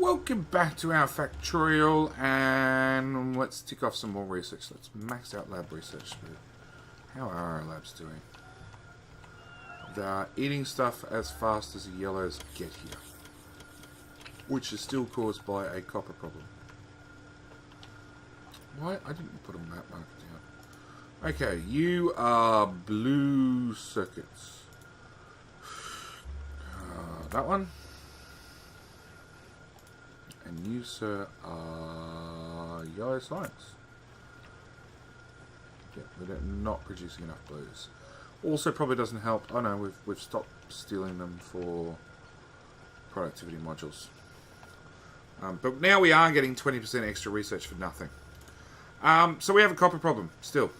welcome back to our Factorio, and let's tick off some more research. Let's max out lab research. How are our labs doing? They are eating stuff as fast as the yellows get here, which is still caused by a copper problem. Why? I didn't put a map marker down. Okay, you are blue circuits. That one. And you, sir, are yellow science. Yeah, we're not producing enough blues. Also, probably doesn't help. Oh no, we've stopped stealing them for productivity modules. But now we are getting 20% extra research for nothing. So we have a copper problem still.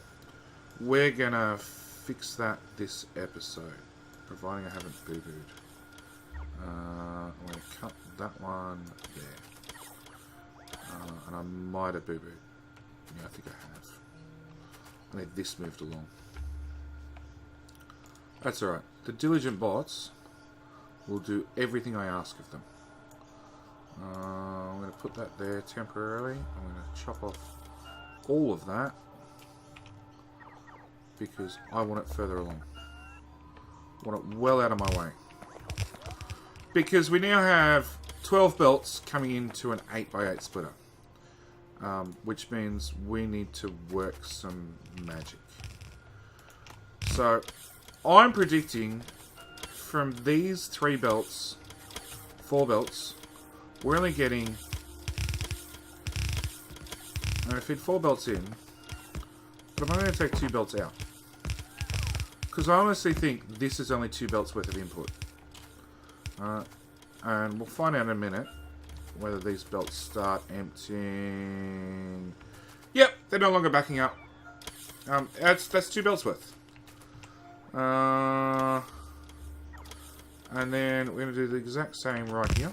We're gonna fix that this episode, providing I haven't boo-booed. I'm gonna cut that one there. And I might have boo-booed. Yeah, I think I have. I need this moved along. That's alright. The diligent bots will do everything I ask of them. I'm going to put that there temporarily. I'm going to chop off all of that because I want it further along. I want it well out of my way. Because we now have 12 belts coming into an 8x8 splitter. Which means we need to work some magic. So, I'm predicting from these 4 belts, we're only getting... I'm going to feed 4 belts in, but I'm only going to take 2 belts out. Because I honestly think this is only 2 belts worth of input. And we'll find out in a minute whether these belts start emptying. Yep, they're no longer backing up. That's 2 belts worth. And then we're going to do the exact same right here.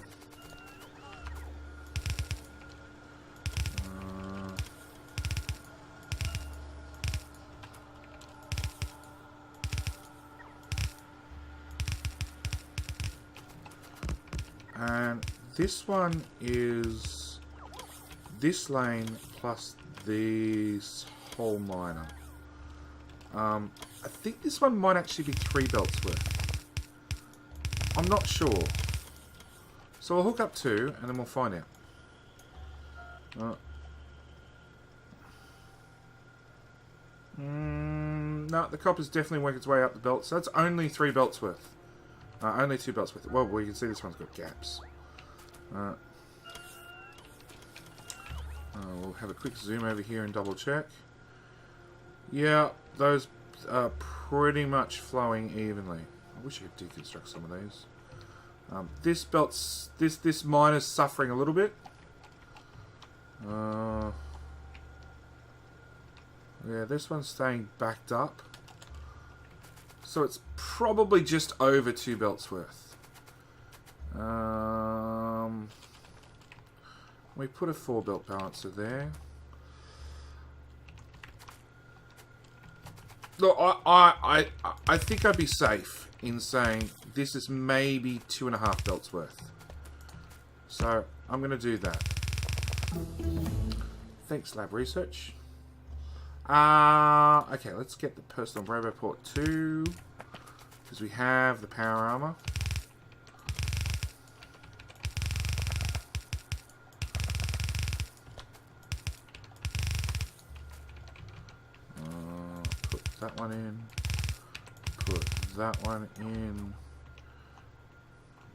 And this one is this lane plus this whole miner. I think this one might actually be 3 belts worth. I'm not sure. So we'll hook up 2 and then we'll find out. No, the copper's definitely working its way up the belt. So that's only 3 belts worth. Only 2 belts worth. Well, you can see this one's got gaps. We'll have a quick zoom over here and double check. Yeah, those are pretty much flowing evenly. I wish I could deconstruct some of these. This belt's this miner's suffering a little bit. Yeah, this one's staying backed up. So it's probably just over 2 belts worth. We put a 4 belt balancer there. Look, I think I'd be safe in saying this is maybe 2.5 belts worth. So I'm going to do that. Thanks, lab research. Okay, let's get the personal Roboport 2 because we have the power armor. Put that one in. Put that one in.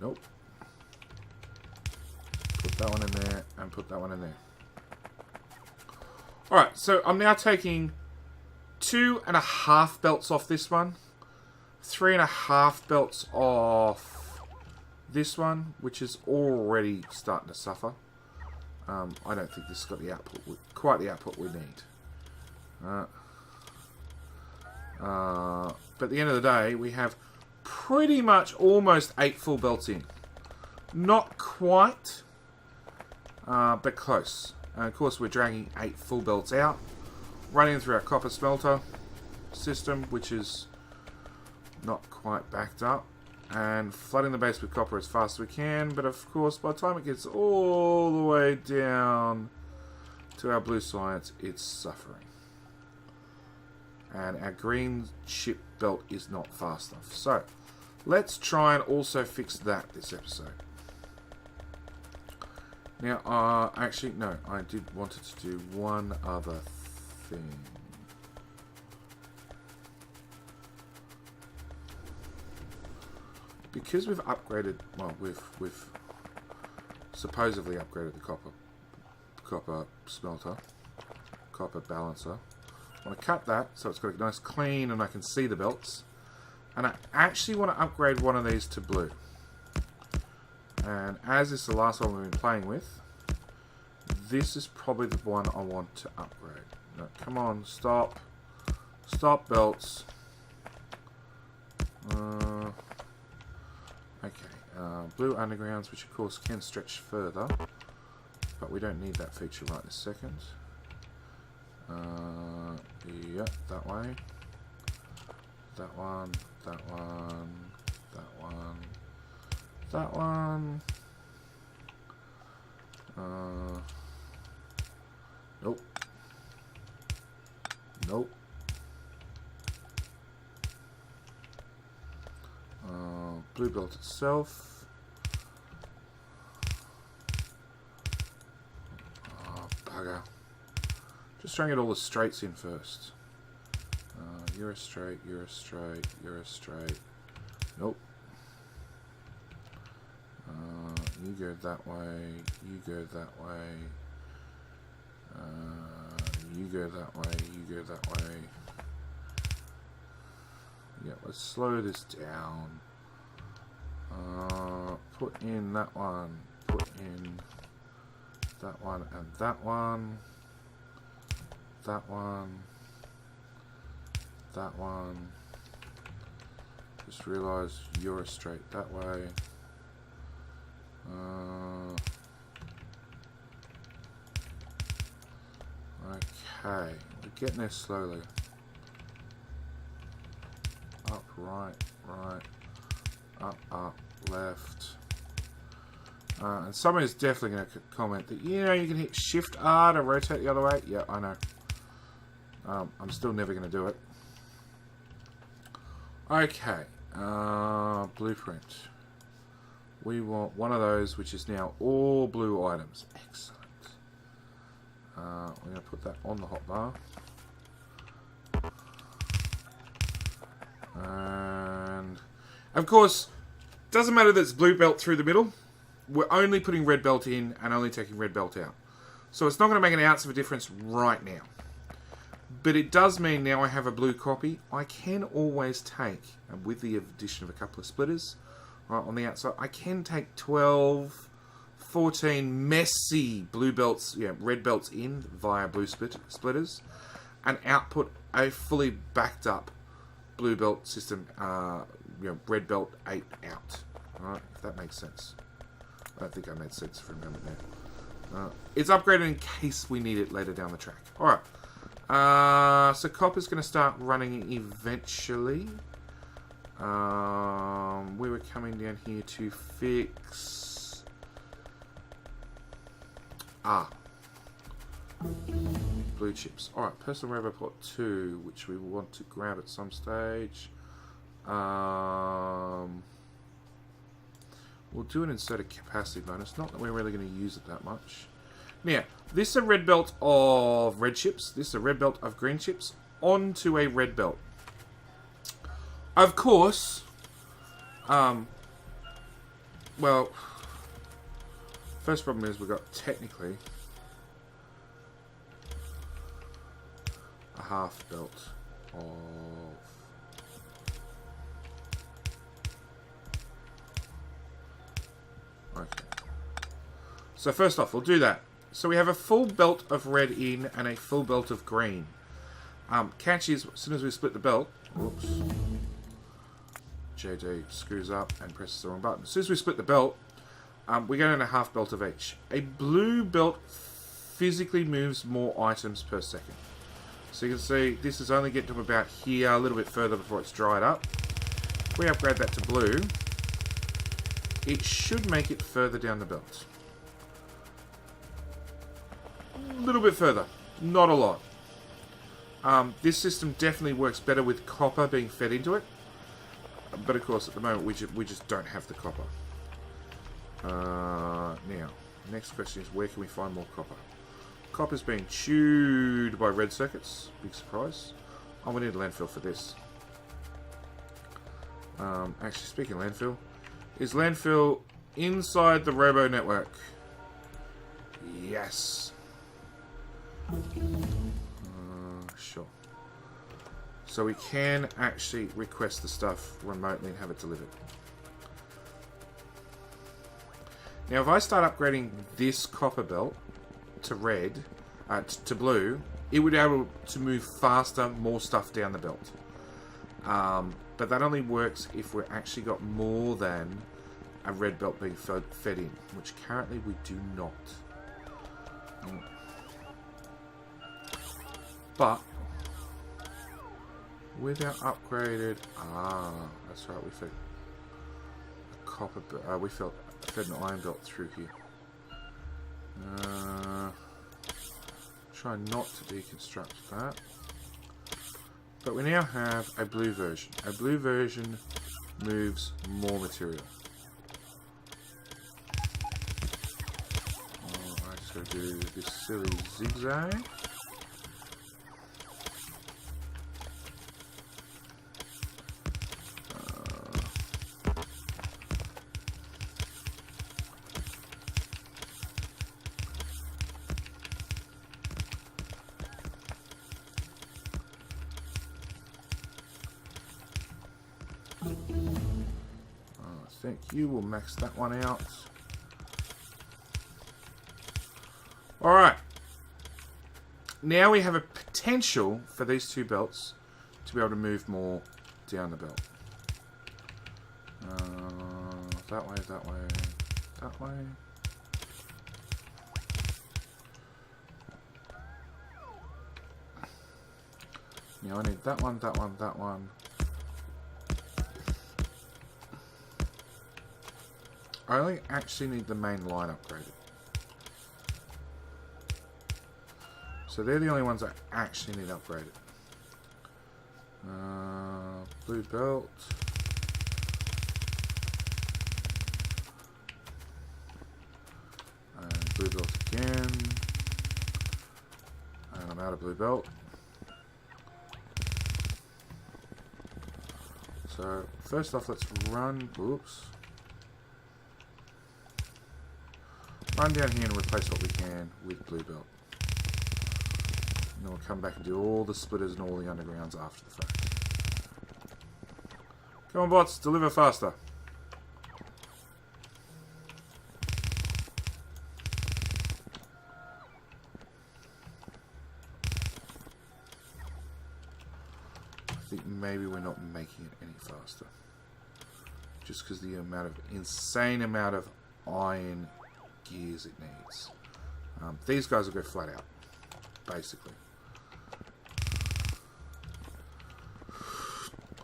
Nope. Put that one in there and put that one in there. Alright, so I'm now taking 2.5 belts off this one. 3.5 belts off this one, which is already starting to suffer. I don't think this has got the output, quite the output we need. But at the end of the day, we have pretty much almost 8 full belts in. Not quite, but close. And of course, we're dragging 8 full belts out, running through our copper smelter system, which is not quite backed up. and flooding the base with copper as fast as we can. But of course, by the time it gets all the way down to our blue science, it's suffering. And our green ship belt is not fast enough. So, let's try and also fix that this episode. Now, actually, no, I did want it to do one other thing. Because we've upgraded, well, we've supposedly upgraded the copper smelter, copper balancer. I want to cut that so it's got a nice clean and I can see the belts. And I actually want to upgrade one of these to blue. And as this is the last one we've been playing with, this is probably the one I want to upgrade. No, come on, stop. Stop belts. Okay, blue undergrounds, which of course can stretch further, but we don't need that feature right this second. Yeah, that way. That one, that one, that one, that one. Nope. Nope. Blue belt itself. Oh, bugger. Just trying to get all the straights in first. You're a straight, you're a straight, you're a straight. Nope. You go that way, you go that way. You go that way, you go that way. Yeah, let's slow this down. Put in that one, put in that one and that one. That one. That one. Just realised you're a straight that way. Okay, we're getting there slowly. Up, right, right, up, left. And someone is definitely going to comment that, you know, you can hit Shift R to rotate the other way. Yeah, I know. I'm still never going to do it. Okay, blueprint. We want one of those, which is now all blue items. Excellent. We're going to put that on the hotbar. And, of course, doesn't matter that it's blue belt through the middle. We're only putting red belt in and only taking red belt out. So it's not going to make an ounce of a difference right now. But it does mean now I have a blue copy. I can always take, and with the addition of a couple of splitters right on the outside, I can take 12, 14 messy blue belts, red belts in via blue splitters, and output a fully backed up blue belt system, red belt 8 out. Alright, if that makes sense. I don't think I made sense for a moment there. It's upgraded in case we need it later down the track. Alright. So copper's going to start running eventually. We were coming down here to fix... blue chips. Alright, personal robot port 2, which we want to grab at some stage. We'll do an inserted capacity bonus. Not that we're really going to use it that much. Now, this is a red belt of red chips. This is a red belt of green chips onto a red belt. Of course, well, first problem is we've got technically a half belt of okay. So first off, we'll do that. So we have a full belt of red in and a full belt of green. Catch is, as soon as we split the belt, whoops, JD screws up and presses the wrong button. As soon as we split the belt, we go in a half belt of each. A blue belt physically moves more items per second. So you can see this is only getting to about here, a little bit further before it's dried up. If we upgrade that to blue, it should make it further down the belt. A little bit further. Not a lot. This system definitely works better with copper being fed into it. But of course, at the moment, we just don't have the copper. Now, next question is, where can we find more copper? Copper's being chewed by red circuits. Big surprise. Oh, we need a landfill for this. Actually, speaking of landfill, is landfill inside the robo network? Yes. Sure. So we can actually request the stuff remotely and have it delivered. Now, if I start upgrading this copper belt to red, to blue, it would be able to move faster, more stuff down the belt. But that only works if we've actually got more than a red belt being fed in, which currently we do not. But with our upgraded, that's right, we fed a copper, we fed an iron belt through here. Try not to deconstruct that. But we now have a blue version. A blue version moves more material. I just gotta do this silly zigzag. I think you will max that one out. Alright. Now we have a potential for these two belts to be able to move more down the belt. That way, that way, that way. Now I need that one, that one, that one. I only actually need the main line upgraded. So they're the only ones I actually need upgraded. Blue belt. And blue belt again. And I'm out of blue belt. So first off, let's run. Oops. Run down here and replace what we can with blue belt. And then we'll come back and do all the splitters and all the undergrounds after the fact. Come on, bots, deliver faster. I think maybe we're not making it any faster. Just because the insane amount of iron gears it needs. These guys will go flat out, basically.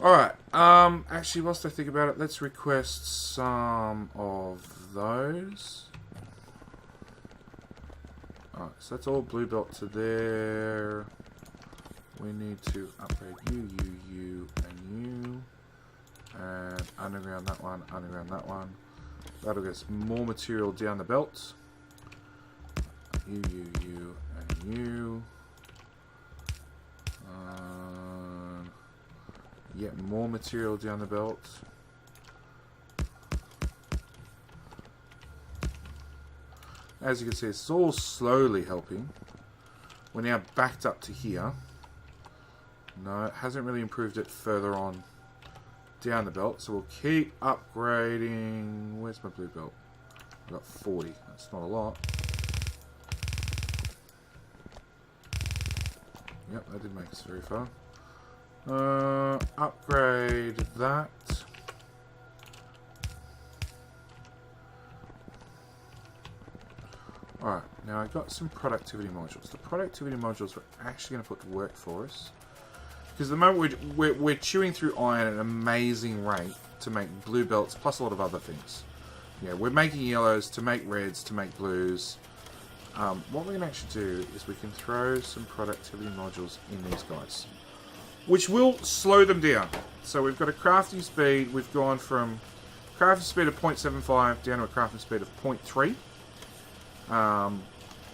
Alright, actually, whilst I think about it, let's request some of those. Alright, so that's all blue belt to there. We need to upgrade you, and you. And underground that one, underground that one. That'll get us more material down the belt. You, and you. Yet more material down the belt. As you can see, it's all slowly helping. We're now backed up to here. No, it hasn't really improved it further on down the belt, so we'll keep upgrading. Where's my blue belt? I've got 40. That's not a lot. Yep, that did make us very far. Upgrade that. Alright, now I've got some productivity modules. The productivity modules we're actually going to put to work for us. Because at the moment we're chewing through iron at an amazing rate to make blue belts plus a lot of other things. Yeah, we're making yellows to make reds, to make blues. What we can actually do is we can throw some productivity modules in these guys, which will slow them down. So we've got a crafting speed. We've gone from crafting speed of 0.75 down to a crafting speed of 0.3.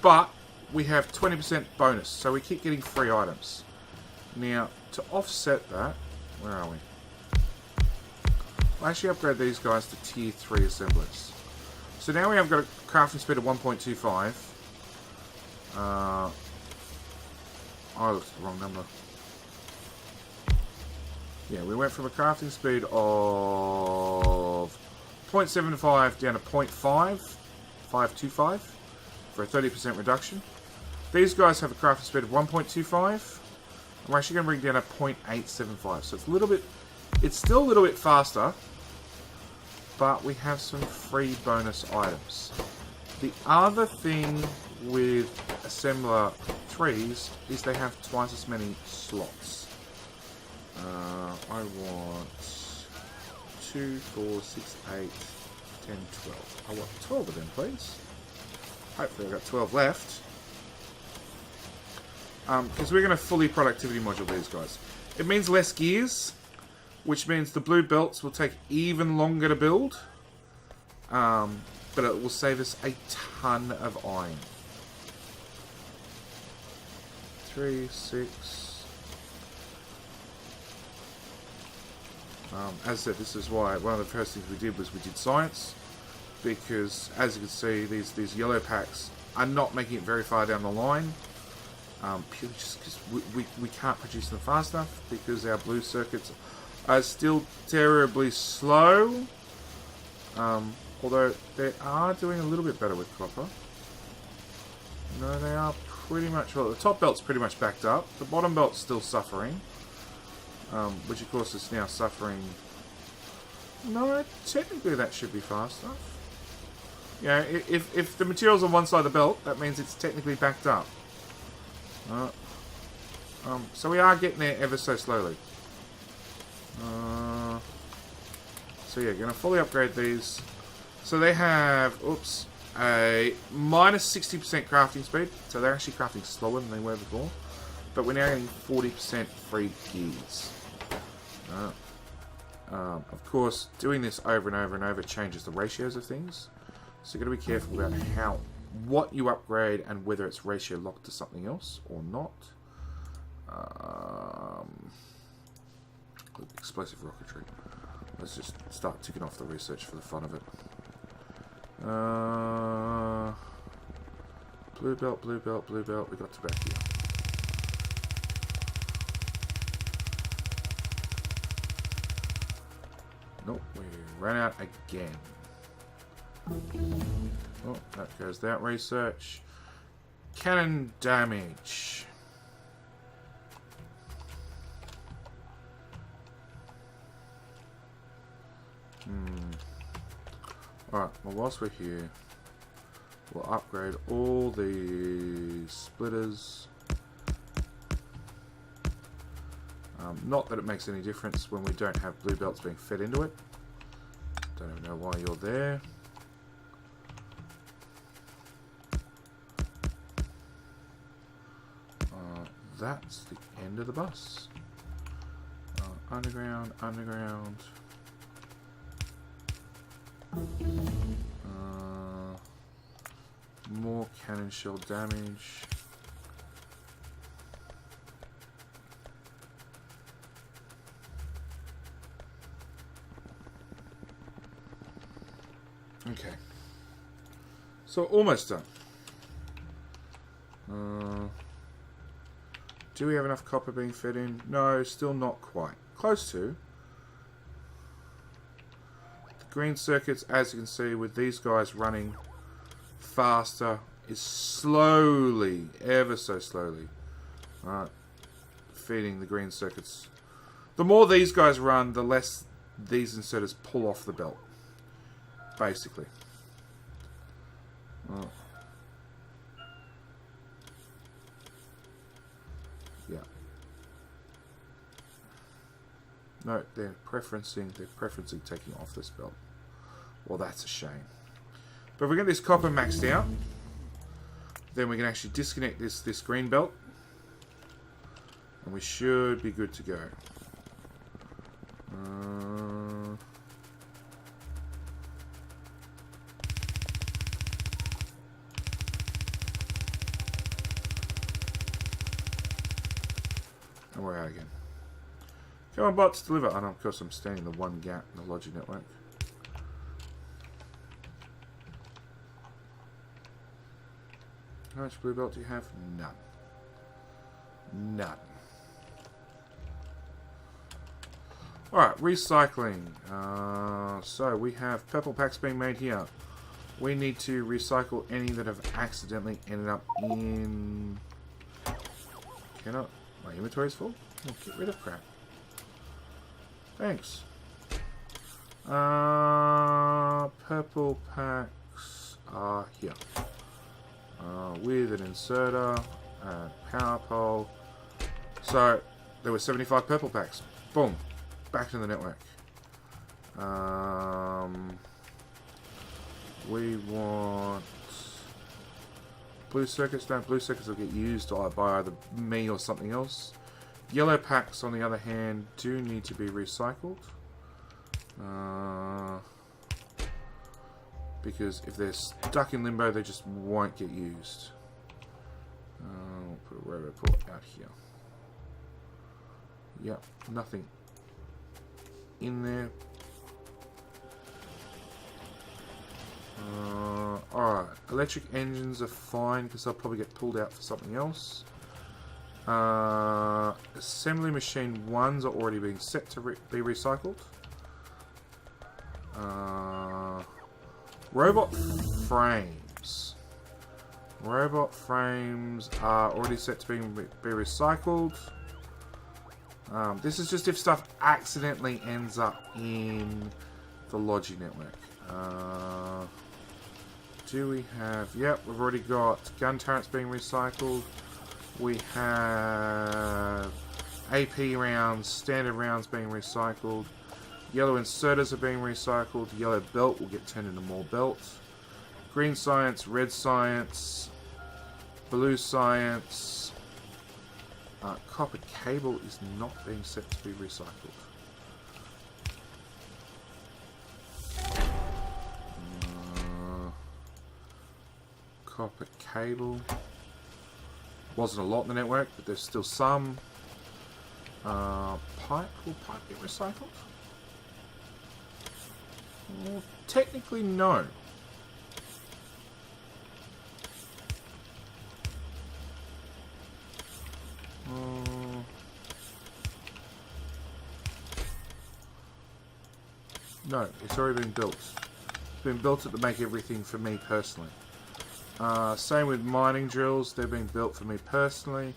But we have 20% bonus, so we keep getting free items. Now, to offset that, where are we? I'll actually upgrade these guys to tier 3 assemblers. So now we have got a crafting speed of 1.25. I looked at the wrong number. Yeah, we went from a crafting speed of 0.75 down to 0.525 for a 30% reduction. These guys have a crafting speed of 1.25. I'm actually going to bring down a 0.875. So it's a little bit, it's still a little bit faster, but we have some free bonus items. The other thing with assembler 3s is they have twice as many slots. I want 2, 4, 6, 8, 10, 12. I want 12 of them, please. Hopefully I've got 12 left. Because we're going to fully productivity module these guys. It means less gears, which means the blue belts will take even longer to build. But it will save us a ton of iron. 3, 6. As I said, this is why one of the first things we did was we did science. Because, as you can see, these yellow packs are not making it very far down the line. Purely just because we can't produce them fast enough. Because our blue circuits are still terribly slow. Although they are doing a little bit better with copper. No, they are pretty much... Well, the top belt's pretty much backed up. The bottom belt's still suffering. Which of course is now suffering... No, technically that should be fast enough. Yeah, if the material's on one side of the belt, that means it's technically backed up. So we are getting there ever so slowly. So yeah, going to fully upgrade these. So they have, oops, a minus 60% crafting speed. So they're actually crafting slower than they were before. But we're now getting 40% free gears. Of course, doing this over and over and over changes the ratios of things. So you've got to be careful about what you upgrade and whether it's ratio locked to something else or not. Explosive rocketry. Let's just start ticking off the research for the fun of it. Blue belt, blue belt, blue belt. We got to back here. Nope, we ran out again. Oh, that goes that research. Cannon damage. Alright, well whilst we're here, we'll upgrade all the splitters. Not that it makes any difference when we don't have blue belts being fed into it. Don't even know why you're there. That's the end of the bus. Underground, underground. More cannon shell damage. Okay. So almost done. Do we have enough copper being fed in? No, still not quite. Close to. The green circuits, as you can see, with these guys running faster, is slowly, ever so slowly, feeding the green circuits. The more these guys run, the less these inserters pull off the belt. Basically. Yeah. No, they're preferencing taking off this belt. Well, that's a shame. But if we get this copper maxed out, then we can actually disconnect this green belt. And we should be good to go. And we're out again. Come on, bots, deliver. Oh, no, of course I'm standing the one gap in the logic network. How much blue belt do you have? None. None. Alright, recycling. So we have purple packs being made here. We need to recycle any that have accidentally ended up in... Cannot... My inventory's full? Oh, get rid of crap. Thanks. Purple packs are here. With an inserter, power pole. So, there were 75 purple packs. Boom. Back to the network. We want blue circuits. No, blue circuits will get used by either me or something else. Yellow packs, on the other hand, do need to be recycled. Because if they're stuck in limbo, they just won't get used. We'll put a robo port out here. Yep, nothing in there. Alright, electric engines are fine because they'll probably get pulled out for something else. Assembly machine 1s are already being set to be recycled. Robot frames. Robot frames are already set to be recycled. This is just if stuff accidentally ends up in the Logi network. Do we have... Yep, we've already got gun turrets being recycled. We have AP rounds, standard rounds being recycled. Yellow inserters are being recycled. Yellow belt will get turned into more belt. Green science, red science, blue science. Copper cable is not being set to be recycled. Copper cable. Wasn't a lot in the network, but there's still some. Pipe, will pipe get recycled? Well, technically no. No, it's already been built. It's been built to make everything for me personally. Same with mining drills, they're being built for me personally.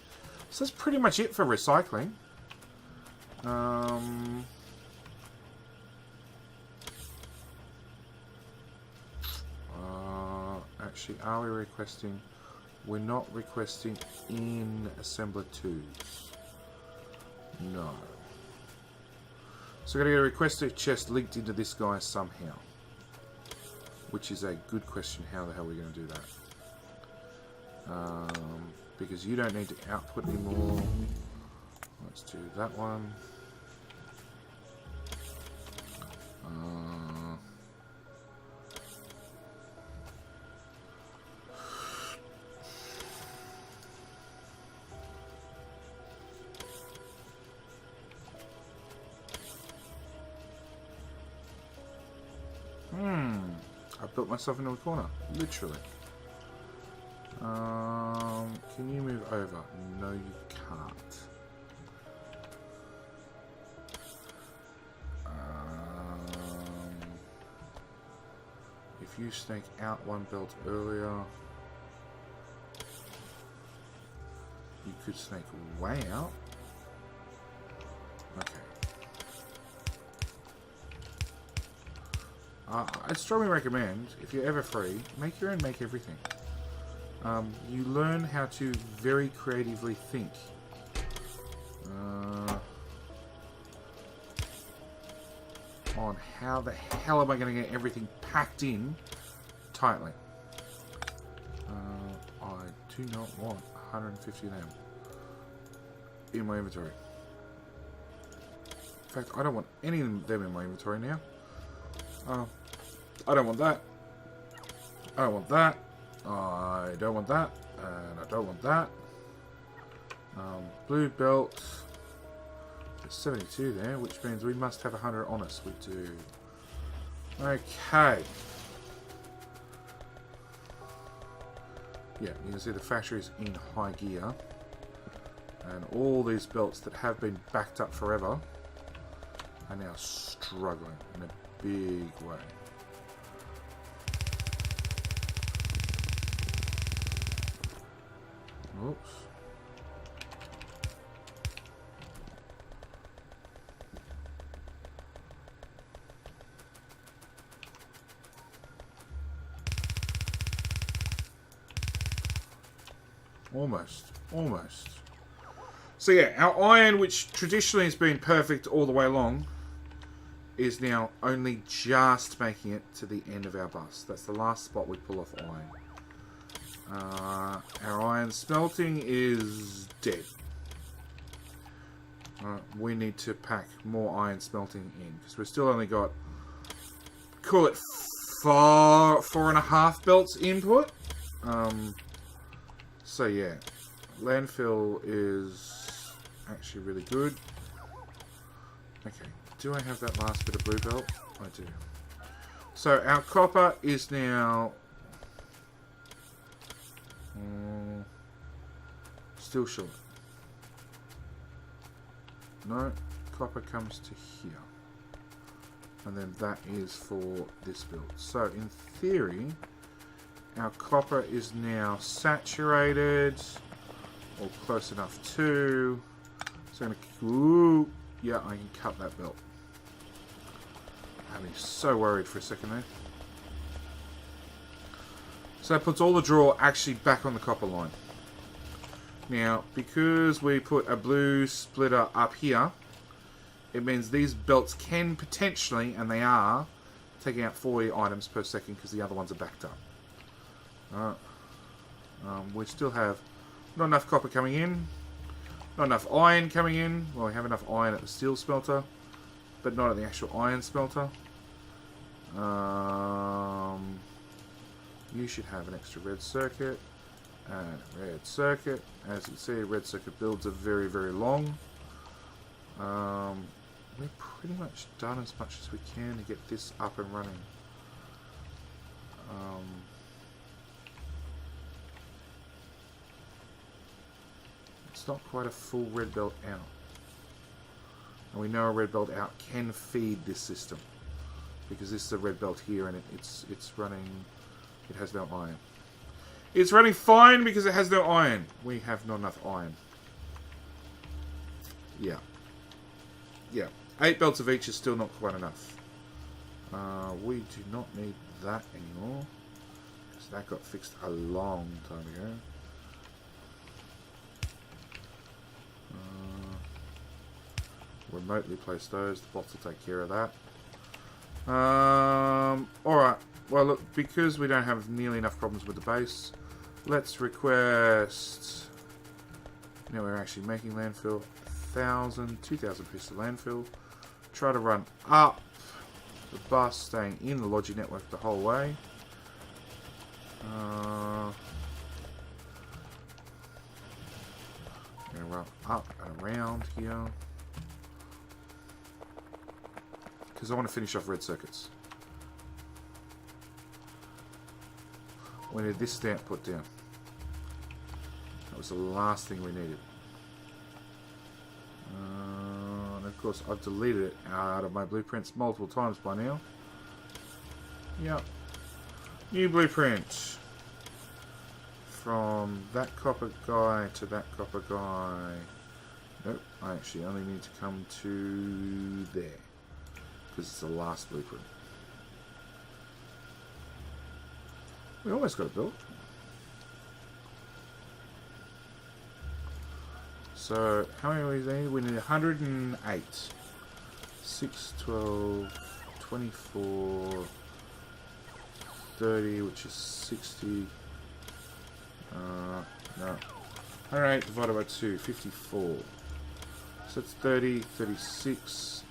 So that's pretty much it for recycling. Actually, are we requesting? We're not requesting in assembler 2s. No. So we're going to get a requested chest linked into this guy somehow. Which is a good question, how the hell are we going to do that? Because you don't need to output anymore. Let's do that one. I built myself into a corner, literally. Can you move over? No, you can't. If you snake out one belt earlier, you could snake way out. Okay. I strongly recommend, if you're ever free, make your own make everything. You learn how to very creatively think. on how the hell am I going to get everything packed in tightly. I do not want 150 of them in my inventory. In fact, I don't want any of them in my inventory now. I don't want that. I don't want that. I don't want that. And I don't want that. Blue belt. There's 72 there, which means we must have 100 on us. We do. Okay. Yeah, you can see the factory's in high gear. And all these belts that have been backed up forever are now struggling in a big way. Oops. Almost. So yeah, our iron, which traditionally has been perfect all the way along, is now only just making it to the end of our bus. That's the last spot we pull off iron. Our iron smelting is dead. We need to pack more iron smelting in, because we've still only got, call it 4.5 belts input. So yeah, landfill is actually really good. Okay, do I have that last bit of blue belt? I do. So our copper is now still short. No, copper comes to here. And then that is for this build. So in theory, our copper is now saturated, or close enough to. So I'm gonna, yeah, I can cut that belt. I'd be so worried for a second there. So that puts all the draw actually back on the copper line. Now, because we put a blue splitter up here, it means these belts can potentially, and they are, taking out 40 items per second because the other ones are backed up. We still have not enough copper coming in, not enough iron coming in. Well, we have enough iron at the steel smelter, but not at the actual iron smelter. You should have an extra red circuit and a red circuit. As you can see, red circuit builds are very, very long. We've pretty much done as much as we can to get this up and running. It's not quite a full red belt out. And we know a red belt out can feed this system, because this is a red belt here, and it's running. It has no iron. It's running fine because it has no iron. We have not enough iron. Yeah. 8 belts of each is still not quite enough. We do not need that anymore, because that got fixed a long time ago. Remotely place those. The bots will take care of that. Alright. Well, look, because we don't have nearly enough problems with the base, let's request... Now we're actually making landfill. 2,000 pieces of landfill. Try to run up the bus, staying in the logi network the whole way. I'm going to run up and around here, because I want to finish off red circuits. We need this stamp put down. That was the last thing we needed. And of course, I've deleted it out of my blueprints multiple times by now. Yep. New blueprint. From that copper guy to that copper guy. Nope, I actually only need to come to there, because it's the last blueprint. We almost got it built. So, how many we need? We need 108. 6, 12, 24, 30, which is 60. No. 108 divided by 2, 54. So it's 30, 36,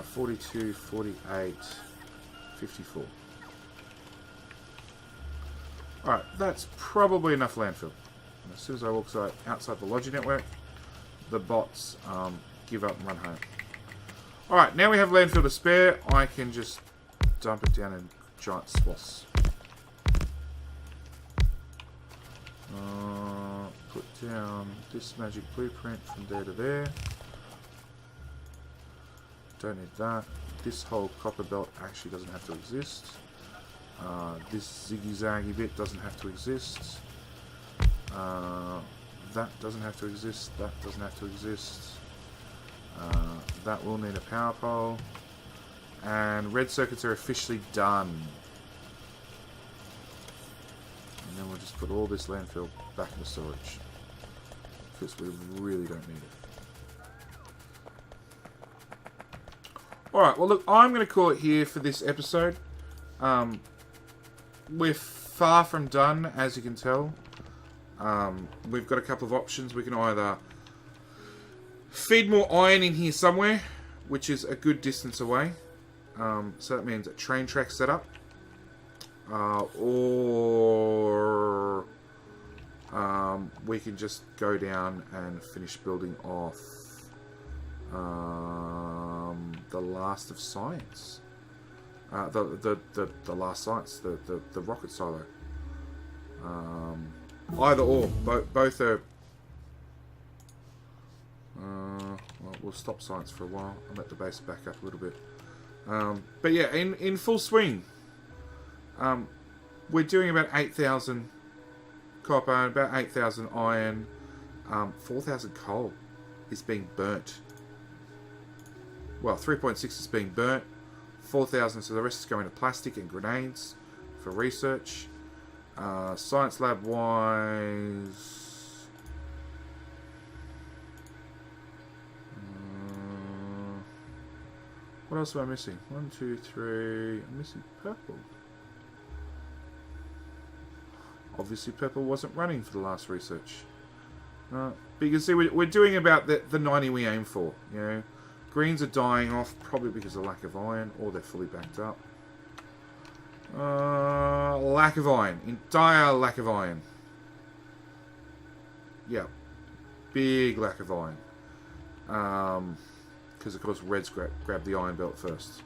42, 48, 54. Alright, that's probably enough landfill. And as soon as I walk outside the lodging network, the bots give up and run home. Alright, now we have landfill to spare. I can just dump it down in giant swaths. Put down this magic blueprint from there to there. Don't need that. This whole copper belt actually doesn't have to exist. This ziggy-zaggy bit doesn't have to exist. That doesn't have to exist. That doesn't have to exist. That will need a power pole. And red circuits are officially done. And then we'll just put all this landfill back into storage. Because we really don't need it. Alright, well look, I'm going to call it here for this episode. We're far from done, as you can tell. We've got a couple of options. We can either feed more iron in here somewhere, which is a good distance away. So that means a train track setup. Or we can just go down and finish building off the last of science. The last science, the rocket silo. Either or, both are. Well, we'll stop science for a while and let the base back up a little bit. But yeah, in full swing. We're doing about 8,000 copper, about 8,000 iron, 4,000 coal is being burnt. Well, 3.6 is being burnt, 4,000, so the rest is going to plastic and grenades for research. Science lab wise, what else am I missing? 1, 2, 3. I'm missing purple. Obviously, purple wasn't running for the last research. But you can see we're doing about the 90 we aim for. You know, greens are dying off probably because of lack of iron, or they're fully backed up. Lack of iron, entire lack of iron. Yeah, big lack of iron. Because of course reds grab the iron belt first.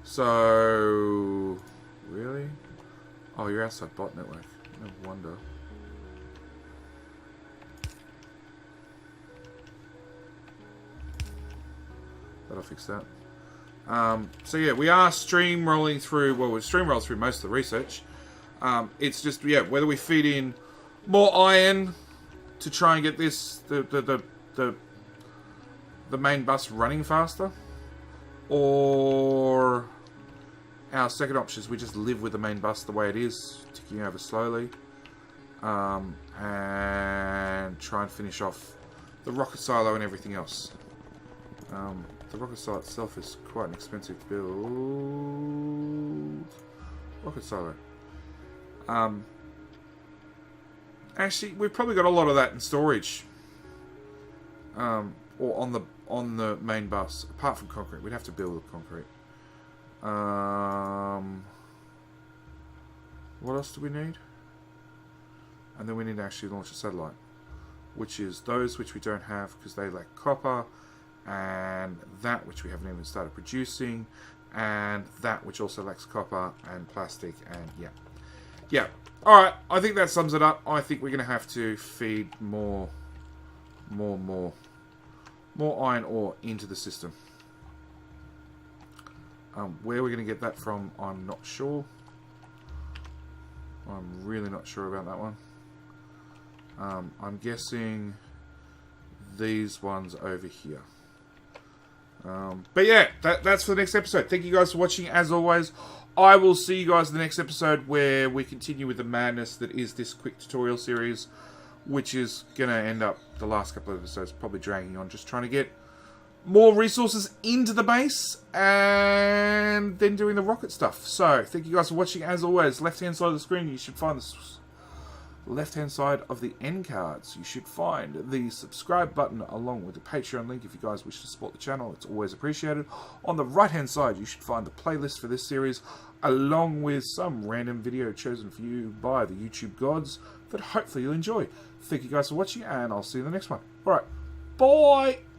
So really? Oh, you're outside bot network. No wonder. That'll fix that. So yeah, we are stream rolling through. Well, we've stream rolled through most of the research. It's just whether we feed in more iron to try and get this the main bus running faster, or our second option is we just live with the main bus the way it is, ticking over slowly, and try and finish off the rocket silo and everything else. The rocket silo itself is quite an expensive build. Rocket silo. Actually, we've probably got a lot of that in storage, or on the main bus. Apart from concrete, we'd have to build with concrete. What else do we need? And then we need to actually launch a satellite, which is those which we don't have because they lack copper, and that which we haven't even started producing, and that which also lacks copper and plastic, and yeah. Alright, I think that sums it up. I think we're going to have to feed more iron ore into the system. Where we're going to get that from, I'm not sure. I'm really not sure about that one. I'm guessing these ones over here. But yeah, that's for the next episode. Thank you guys for watching. As always, I will see you guys in the next episode where we continue with the madness that is this quick tutorial series which is going to end up the last couple of episodes probably dragging on, just trying to get more resources into the base and then doing the rocket stuff. So, thank you guys for watching. As always, left-hand side of the screen, you should find the left-hand side of the end cards. You should find the subscribe button along with the Patreon link if you guys wish to support the channel. It's always appreciated. On the right-hand side, you should find the playlist for this series along with some random video chosen for you by the YouTube gods that hopefully you'll enjoy. Thank you guys for watching, and I'll see you in the next one. Alright, bye!